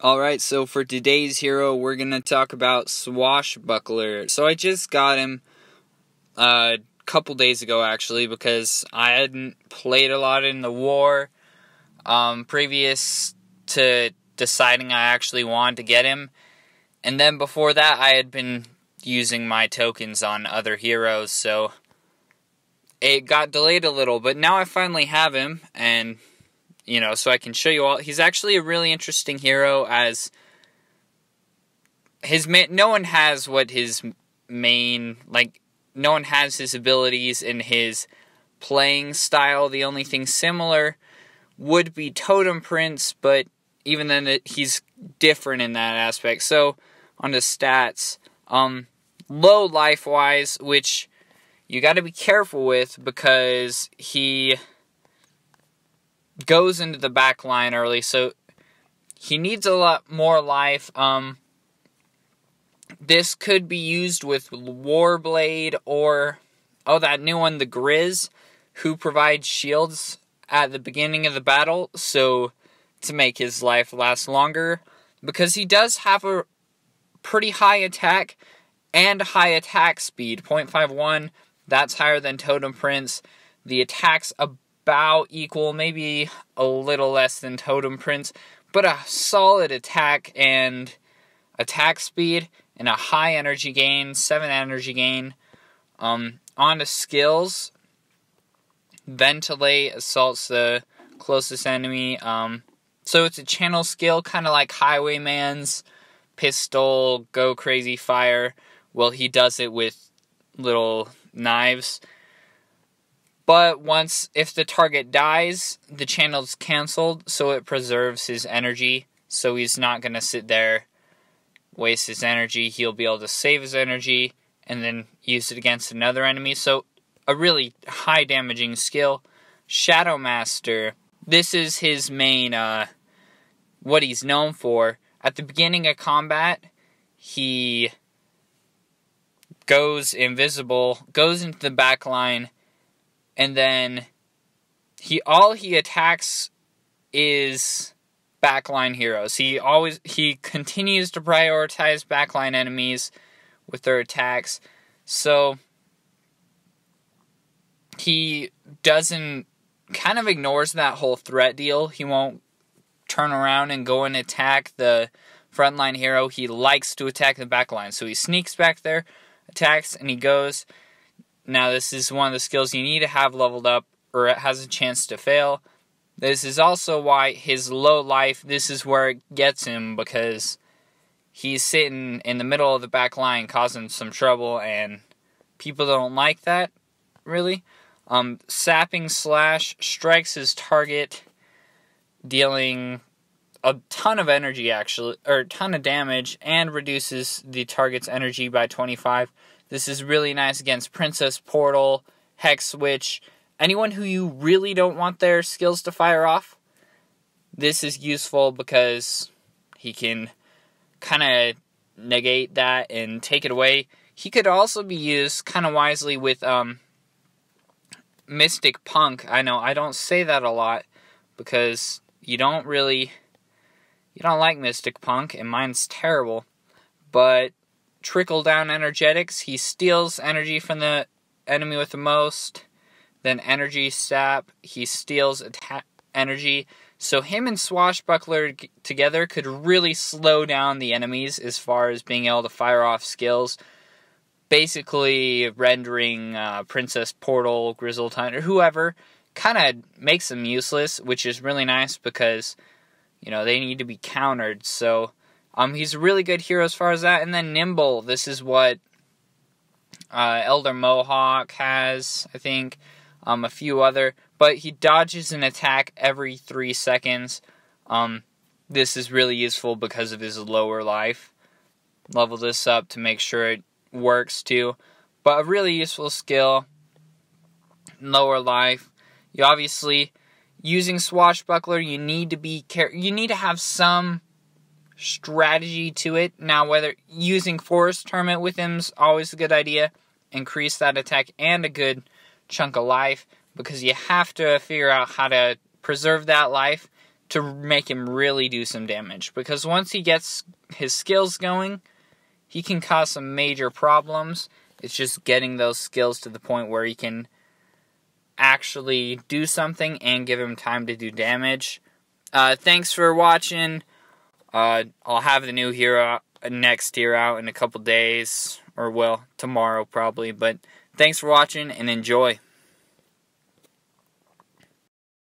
Alright, so for today's hero, we're going to talk about Swashbuckler. So I just got him a couple days ago, actually, because I hadn't played a lot in the war previous to deciding I actually wanted to get him. And then before that, I had been using my tokens on other heroes, so it got delayed a little. But now I finally have him, and so I can show you all. He's actually a really interesting hero, as no one has what his main, no one has his abilities in his playing style. The only thing similar would be Totem Prince, but even then he's different in that aspect. So, on the stats, low life-wise, which you gotta be careful with because he goes into the back line early, so he needs a lot more life. This could be used with Warblade or, that new one, the Grizz, who provides shields at the beginning of the battle, so to make his life last longer, because he does have a pretty high attack and high attack speed, 0.51, that's higher than Totem Prince. The attack's about equal, maybe a little less than Totem Prince, but a solid attack and attack speed and a high energy gain, 7 energy gain. On to skills, Ventilate assaults the closest enemy, so it's a channel skill, kind of like Highwayman's pistol, go crazy fire. Well, he does it with little knives. But if the target dies, the channel's cancelled, so it preserves his energy. So he's not going to sit there, waste his energy. He'll be able to save his energy and then use it against another enemy. So a really high damaging skill. Shadow Master. This is his main, what he's known for. At the beginning of combat, he goes invisible, goes into the back line, and then all he attacks is backline heroes. He continues to prioritize backline enemies with their attacks. So he kind of ignores that whole threat deal. He won't turn around and go and attack the frontline hero. He likes to attack the backline. So he sneaks back there, attacks, and he goes. Now, this is one of the skills you need to have leveled up, or it has a chance to fail. This is also why his low life, this is where it gets him, because he's sitting in the middle of the back line causing some trouble, and people don't like that, really. Sapping Slash strikes his target, dealing a ton of energy, actually, or a ton of damage, and reduces the target's energy by 25. This is really nice against Princess Portal, Hex Witch, anyone who you really don't want their skills to fire off. This is useful because he can kind of negate that and take it away. He could also be used kind of wisely with Mystic Punk. I know I don't say that a lot because you don't like Mystic Punk, and mine's terrible, but Trickle Down Energetics, he steals energy from the enemy with the most, then Energy Sap, he steals energy, so him and Swashbuckler together could really slow down the enemies as far as being able to fire off skills, basically rendering Princess Portal, Grizzletine, or whoever, kind of makes them useless, which is really nice because they need to be countered. So he's a really good hero as far as that. And then Nimble, this is what Elder Mohawk has, I think, a few other, but he dodges an attack every 3 seconds. This is really useful because of his lower life. Level this up to make sure it works too, but a really useful skill. Lower life. You obviously, using Swashbuckler, you need to have some strategy to it. Now, whether using Forest Hermit with him is always a good idea. Increase that attack and a good chunk of life, because you have to figure out how to preserve that life to make him really do some damage. Because once he gets his skills going, he can cause some major problems. It's just getting those skills to the point where he can actually do something and give him time to do damage. Thanks for watching. I'll have the new hero, next hero out in a couple days. Or, well, tomorrow probably. But thanks for watching and enjoy.